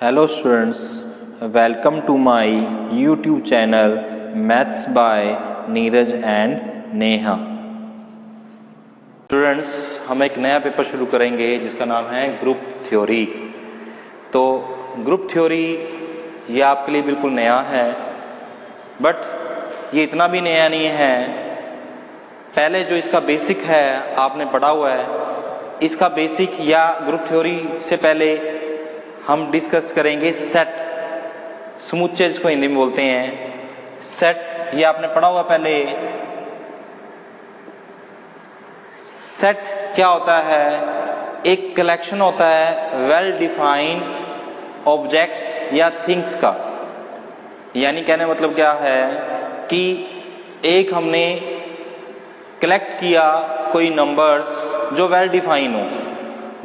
Hello students, welcome to my YouTube channel Maths by Neeraj and Neha. Students, हम एक नया paper शुरू करेंगे जिसका नाम है ग्रुप थ्योरी। तो ग्रुप थ्योरी ये आपके लिए बिल्कुल नया है, बट ये इतना भी नया नहीं है। पहले जो इसका बेसिक है आपने पढ़ा हुआ है, इसका बेसिक या ग्रुप थ्योरी से पहले हम डिस्कस करेंगे सेट, समुच्चय जिसको हिंदी में बोलते हैं। सेट ये आपने पढ़ा हुआ पहले। सेट क्या होता है? एक कलेक्शन होता है वेल डिफाइंड ऑब्जेक्ट्स या थिंग्स का। यानी कहने मतलब क्या है कि एक हमने कलेक्ट किया कोई नंबर्स जो वेल डिफाइन हो,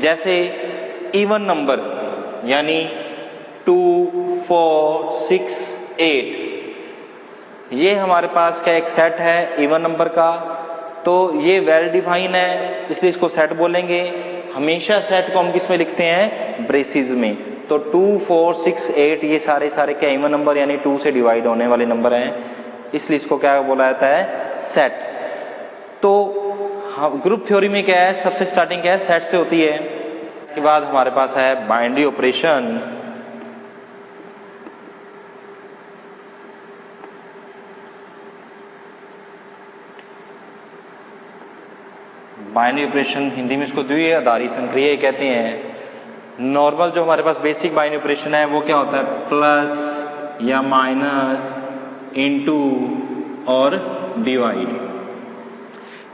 जैसे इवन नंबर यानी 2, 4, 6, 8। ये हमारे पास क्या एक सेट है इवन नंबर का, तो ये वेल डिफाइन है इसलिए इसको सेट बोलेंगे। हमेशा सेट को हम किस में लिखते हैं? ब्रेसिस में। तो 2, 4, 6, 8 ये सारे क्या इवन नंबर यानी 2 से डिवाइड होने वाले नंबर हैं, इसलिए इसको क्या बोला जाता है? सेट। तो ग्रुप थ्योरी में क्या है? सबसे स्टार्टिंग क्या है? सेट से होती है। के बाद हमारे पास है binary operation. Binary operation Hindi में इसको द्विआधारी संक्रिया कहते हैं। नॉर्मल जो हमारे पास बेसिक बाइनरी ऑपरेशन है वो क्या होता है? प्लस या माइनस, इनटू और डिवाइड।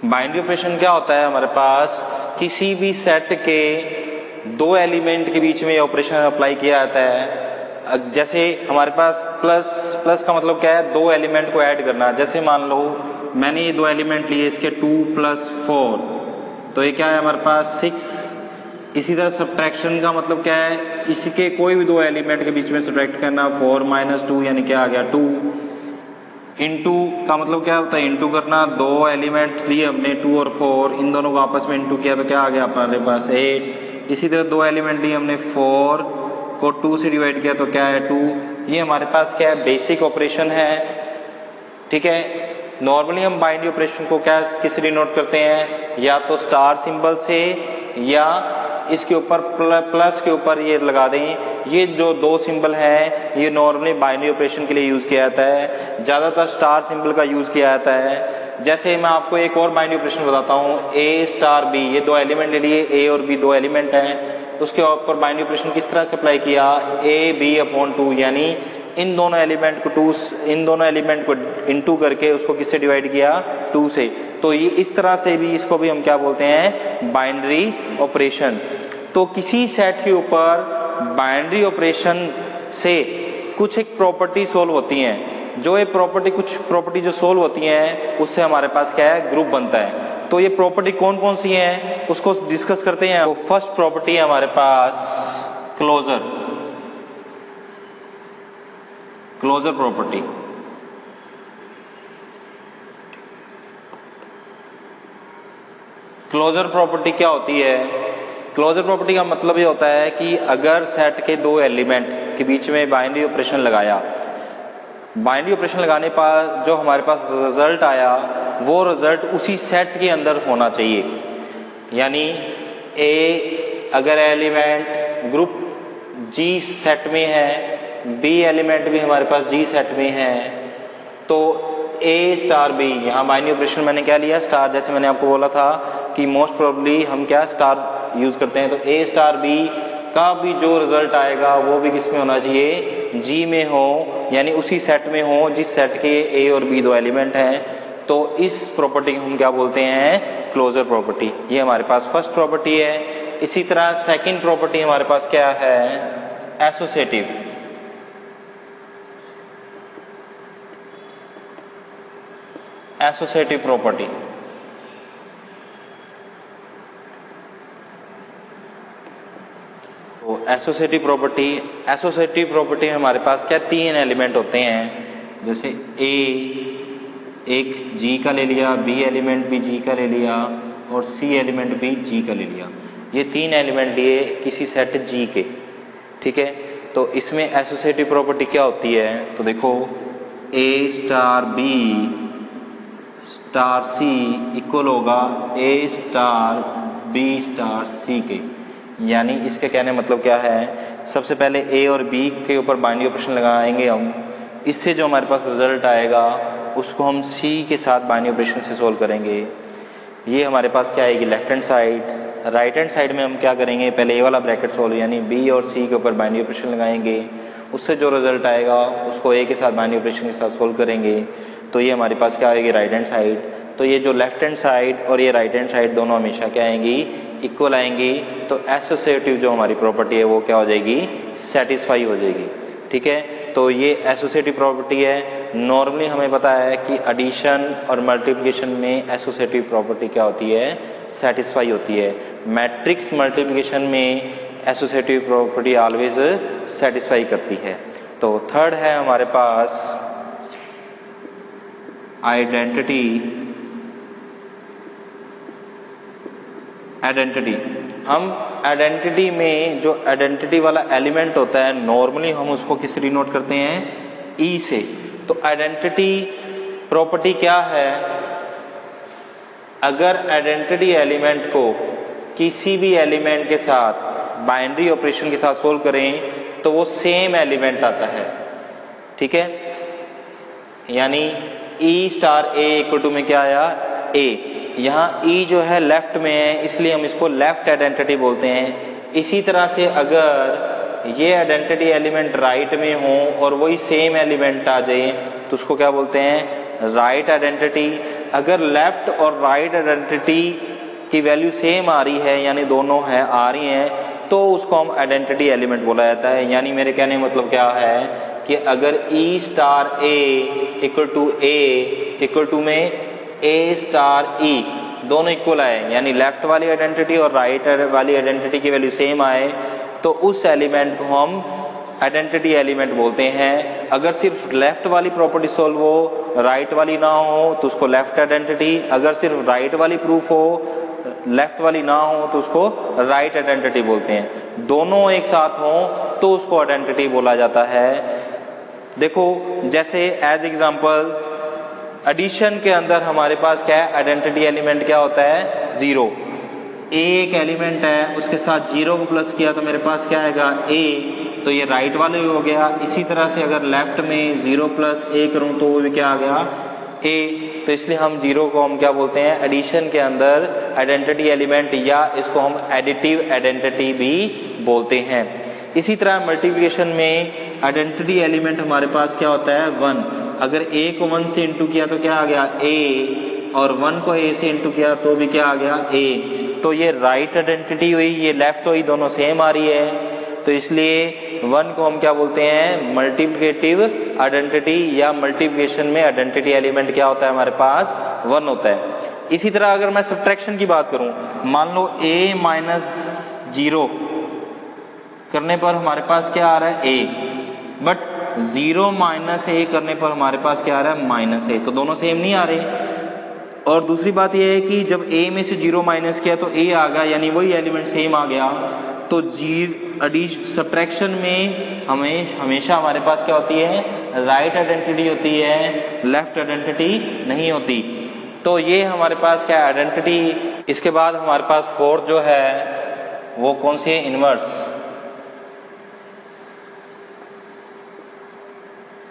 बाइनरी ऑपरेशन क्या होता है? हमारे पास किसी भी सेट के दो एलिमेंट के बीच में ऑपरेशन अप्लाई किया जाता है। जैसे हमारे पास प्लस का मतलब क्या है? दो एलिमेंट को ऐड करना। जैसे मान लो मैंने ये दो एलिमेंट लिए, इसके 2 + 4, तो ये क्या है हमारे पास? 6। इसी तरह सब्ट्रैक्शन का मतलब क्या है? इसके कोई भी दो एलिमेंट के बीच में सब्ट्रैक्ट करना। 4 - 2 यानी क्या आ गया? 2। इनटू का मतलब क्या होता है? इनटू करना। दो एलिमेंट लिए हमने 2 और 4, इन दोनों को आपस में इनटू किया तो क्या आ गया हमारे पास? 8। इसी तरह दो एलिमेंट लिए हमने 4 को 2 से डिवाइड किया तो क्या है? 2। ये हमारे पास क्या है? बेसिक ऑपरेशन है। ठीक है। नॉर्मली हम बाइनरी ऑपरेशन को क्या किससे डिनोट करते हैं? या तो स्टार सिंबल से, या इसके ऊपर प्लस के ऊपर ये लगा दें। ये जो दो सिंबल हैं ये नॉर्मली बाइनरी ऑपरेशन के लिए यूज किया जाता है। ज्यादातर स्टार सिंबल का यूज किया जाता है। जैसे मैं आपको एक और बाइनरी ऑपरेशन बताता हूँ, A* B। ये दो एलिमेंट ले लिए, A और B दो एलिमेंट हैं। उसके ऊपर बाइनरी ऑपरेशन किस तरह से अप्लाई किया? AB/2 यानी इन दोनों एलिमेंट को इनटू करके उसको किससे डिवाइड किया? 2 से। तो ये इस तरह से भी इसको भी हम क्या बोलते हैं? Binary operation. तो किसी सेट के ऊपर बाइनरी ऑपरेशन से कुछ एक प्रॉपर्टी सोल्व होती हैं। जो ये कुछ प्रॉपर्टी जो सोल्व होती हैं उससे हमारे पास क्या है? ग्रुप बनता है। तो ये प्रॉपर्टी कौन कौन सी हैं उसको डिस्कस करते हैं। तो फर्स्ट प्रॉपर्टी है हमारे पास क्लोजर प्रॉपर्टी। क्लोजर प्रॉपर्टी क्या होती है? क्लोजर प्रॉपर्टी का मतलब ये होता है कि अगर सेट के दो एलिमेंट के बीच में बाइनरी ऑपरेशन लगाया, बाइनरी ऑपरेशन लगाने पर जो हमारे पास रिजल्ट आया वो रिजल्ट उसी सेट के अंदर होना चाहिए। यानी अगर एलिमेंट ग्रुप G सेट में है, B एलिमेंट भी हमारे पास G सेट में है, तो A* B, यहाँ बाइनरी ऑपरेशन मैंने क्या लिया? स्टार। जैसे मैंने आपको बोला था कि मोस्ट प्रोबेबली हम क्या स्टार यूज करते हैं। तो A* B का भी जो रिजल्ट आएगा वो भी किस में होना चाहिए? G में हो, यानी उसी सेट में हो जिस सेट के A और B दो एलिमेंट हैं। तो इस प्रॉपर्टी को हम क्या बोलते हैं? Closure property. ये हमारे पास फर्स्ट प्रॉपर्टी है। इसी तरह सेकंड प्रॉपर्टी हमारे पास क्या है? Associative property. तो एसोसिएटिव प्रॉपर्टी में हमारे पास क्या 3 एलिमेंट होते हैं। जैसे एक G का ले लिया, B एलिमेंट भी G का ले लिया और C एलिमेंट भी G का ले लिया। ये 3 एलिमेंट लिए किसी सेट G के। ठीक है। तो इसमें एसोसिएटिव प्रॉपर्टी क्या होती है, तो देखो A star B star C equal होगा A star B star C के। यानी इसके कहने मतलब क्या है, सबसे पहले A और B के ऊपर बाइनरी ऑपरेशन लगाएंगे हम, इससे जो हमारे पास रिजल्ट आएगा उसको हम C के साथ बाइनरी ऑपरेशन से सोल्व करेंगे। ये हमारे पास क्या आएगी left hand side. Right hand side में हम क्या करेंगे, पहले A वाला ब्रैकेट सोल्व यानी B और C के ऊपर बाइनरी ऑपरेशन लगाएंगे, उससे जो रिजल्ट आएगा उसको A के साथ बाइनरी ऑपरेशन के साथ सोल्व करेंगे। तो ये हमारे पास क्या आएगी राइट हैंड साइड। तो ये जो लेफ्ट हैंड साइड और ये राइट हैंड साइड दोनों हमेशा क्या आएंगी, इक्वल आएंगी। तो एसोसिएटिव जो हमारी प्रॉपर्टी है वो क्या हो जाएगी, सेटिस्फाई हो जाएगी। ठीक है, तो ये एसोसिएटिव प्रॉपर्टी है। नॉर्मली हमें पता है कि एडिशन और मल्टीप्लिकेशन में एसोसिएटिव प्रॉपर्टी क्या होती है, सेटिस्फाई होती है। मैट्रिक्स मल्टीप्लिकेशन में एसोसिएटिव प्रॉपर्टी ऑलवेज सेटिस्फाई करती है। तो थर्ड है हमारे पास आइडेंटिटी। हम आइडेंटिटी में जो आइडेंटिटी वाला एलिमेंट होता है नॉर्मली हम उसको किस डिनोट करते हैं, ई से। तो आइडेंटिटी प्रॉपर्टी क्या है, अगर आइडेंटिटी एलिमेंट को किसी भी एलिमेंट के साथ बाइनरी ऑपरेशन के साथ सोल्व करें तो वो सेम एलिमेंट आता है। ठीक है, यानी ई स्टार ए इक्वल टू में क्या आया, ए। यहाँ ई जो है लेफ्ट में है इसलिए हम इसको लेफ्ट आइडेंटिटी बोलते हैं। इसी तरह से अगर ये आइडेंटिटी एलिमेंट राइट में हो और वही सेम एलिमेंट आ जाए तो उसको क्या बोलते हैं, राइट आइडेंटिटी। अगर लेफ्ट और राइट आइडेंटिटी की वैल्यू सेम आ रही है यानी दोनों है आ रही हैं तो उसको हम आइडेंटिटी एलिमेंट बोला जाता है। यानी मेरे कहने मतलब क्या है कि अगर e star a equal to a equal to में ए स्टार ई दोनों इक्वल आए यानी लेफ्ट वाली आइडेंटिटी और राइट वाली आइडेंटिटी की वैल्यू सेम आए तो उस एलिमेंट को हम आइडेंटिटी एलिमेंट बोलते हैं। अगर सिर्फ लेफ्ट वाली प्रॉपर्टी सॉल्व हो राइट वाली ना हो तो उसको लेफ्ट आइडेंटिटी, अगर सिर्फ राइट वाली प्रूफ हो लेफ्ट वाली ना हो तो उसको राइट आइडेंटिटी बोलते हैं। दोनों एक साथ हो तो उसको आइडेंटिटी बोला जाता है। देखो जैसे एज एग्जांपल एडिशन के अंदर हमारे पास क्या है, आइडेंटिटी एलिमेंट क्या होता है, जीरो। ए एक एलिमेंट है उसके साथ जीरो को प्लस किया तो मेरे पास क्या आएगा, ए। तो ये राइट वाले हो गया। इसी तरह से अगर लेफ्ट में जीरो प्लस ए करूं तो वो भी क्या आ गया, ए। तो इसलिए हम जीरो को हम क्या बोलते हैं, एडिशन के अंदर आइडेंटिटी एलिमेंट या इसको हम एडिटिव आइडेंटिटी भी बोलते हैं। इसी तरह मल्टीप्लिकेशन में आइडेंटिटी एलिमेंट हमारे पास क्या होता है, वन। अगर ए को वन से इंटू किया तो क्या आ गया, ए, और वन को ए से इंटू किया तो भी क्या आ गया, ए। तो ये राइट आइडेंटिटी हुई, ये लेफ्ट हुई, दोनों सेम आ रही है। तो इसलिए वन को हम क्या बोलते हैं, मल्टीप्लिकेटिव आइडेंटिटी, या मल्टीप्लिकेशन में आइडेंटिटी एलिमेंट क्या होता है हमारे पास, वन होता है। इसी तरह अगर मैं सब्ट्रैक्शन की बात करूं, मान लो a माइनस जीरो करने पर हमारे पास क्या आ रहा है, a, बट जीरो माइनस ए करने पर हमारे पास क्या आ रहा है, माइनस ए। तो दोनों सेम नहीं आ रहे। और दूसरी बात यह है कि जब a में से जीरो माइनस किया तो a आ गया यानी वही एलिमेंट सेम आ गया। तो सब्ट्रैक्शन में हमेशा हमारे पास क्या होती है, राइट आइडेंटिटी होती है, लेफ्ट आइडेंटिटी नहीं होती। तो ये हमारे पास क्या है, आइडेंटिटी। इसके बाद हमारे पास फोर्थ जो है वो कौन सी है, inverse.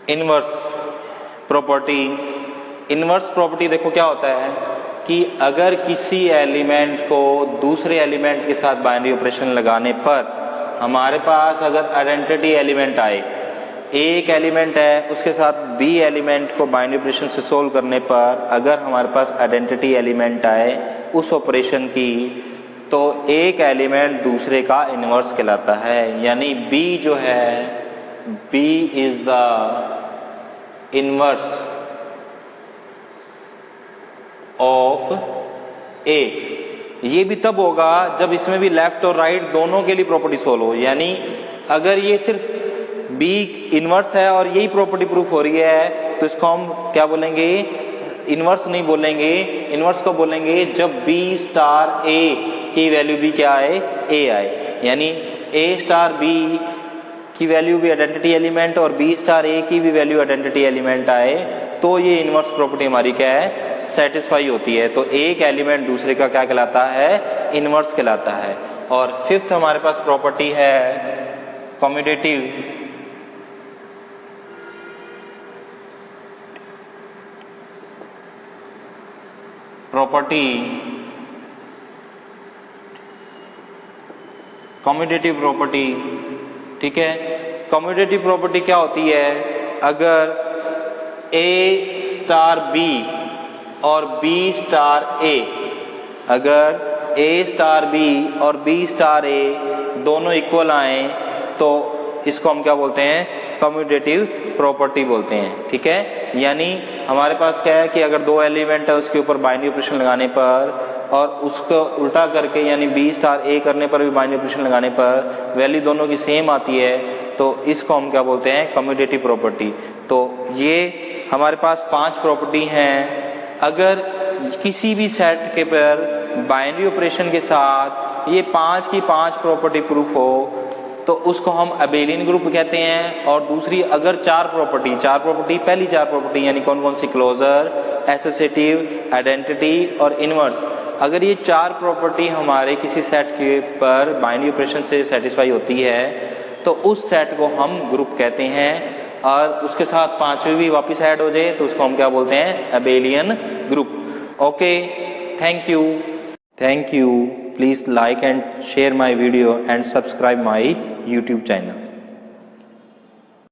Inverse property. Inverse property देखो क्या होता है कि अगर किसी एलिमेंट को दूसरे एलिमेंट के साथ बाइनरी ऑपरेशन लगाने पर हमारे पास अगर आइडेंटिटी एलिमेंट आए, एक एलिमेंट है उसके साथ बी एलिमेंट को बाइनरी ऑपरेशन से सोल्व करने पर अगर हमारे पास आइडेंटिटी एलिमेंट आए उस ऑपरेशन की, तो एक एलिमेंट दूसरे का इनवर्स कहलाता है। यानी बी जो है, b is the inverse of a. ये भी तब होगा जब इसमें भी लेफ्ट और राइट दोनों के लिए प्रॉपर्टी सोल्व हो। यानी अगर ये सिर्फ B इनवर्स है और यही प्रॉपर्टी प्रूफ हो रही है तो इसको हम क्या बोलेंगे, इनवर्स नहीं बोलेंगे। इनवर्स को बोलेंगे जब B स्टार A की वैल्यू भी क्या आए, A आए। यानी A स्टार B की वैल्यू भी आइडेंटिटी एलिमेंट और बी स्टार ए की भी वैल्यू आइडेंटिटी एलिमेंट आए तो ये इनवर्स प्रॉपर्टी हमारी क्या है, सेटिस्फाई होती है। तो एक एलिमेंट दूसरे का क्या कहलाता है, इनवर्स कहलाता है। और फिफ्थ हमारे पास प्रॉपर्टी है कम्यूटेटिव प्रॉपर्टी। कम्यूटेटिव प्रॉपर्टी, ठीक है। कम्यूटेटिव प्रॉपर्टी क्या होती है, अगर ए स्टार बी और बी स्टार ए, अगर ए स्टार बी और बी स्टार ए दोनों इक्वल आए तो इसको हम क्या बोलते हैं, कम्यूटेटिव प्रॉपर्टी बोलते हैं, ठीक है। यानी हमारे पास क्या है कि अगर दो एलिमेंट है उसके ऊपर बाइनरी ऑपरेशन लगाने पर और उसको उल्टा करके यानी बी स्टार ए करने पर भी बाइनरी ऑपरेशन लगाने पर वैल्यू दोनों की सेम आती है तो इसको हम क्या बोलते हैं, कम्यूटेटिव प्रॉपर्टी। तो ये हमारे पास 5 प्रॉपर्टी हैं। अगर किसी भी सेट के पर बाइनरी ऑपरेशन के साथ ये 5 की 5 प्रॉपर्टी प्रूफ हो तो उसको हम अबेलियन ग्रुप कहते हैं। और दूसरी अगर 4 प्रॉपर्टी पहली 4 प्रॉपर्टी यानी कौन कौन सी, क्लोजर, एसोसिएटिव, आइडेंटिटी और इनवर्स, अगर ये 4 प्रॉपर्टी हमारे किसी सेट के पर बाइनरी ऑपरेशन से सेटिस्फाई होती है तो उस सेट को हम ग्रुप कहते हैं। और उसके साथ 5वीं भी वापस ऐड हो जाए तो उसको हम क्या बोलते हैं, abelian group. Okay, thank you. Please like and share my video and subscribe my YouTube channel.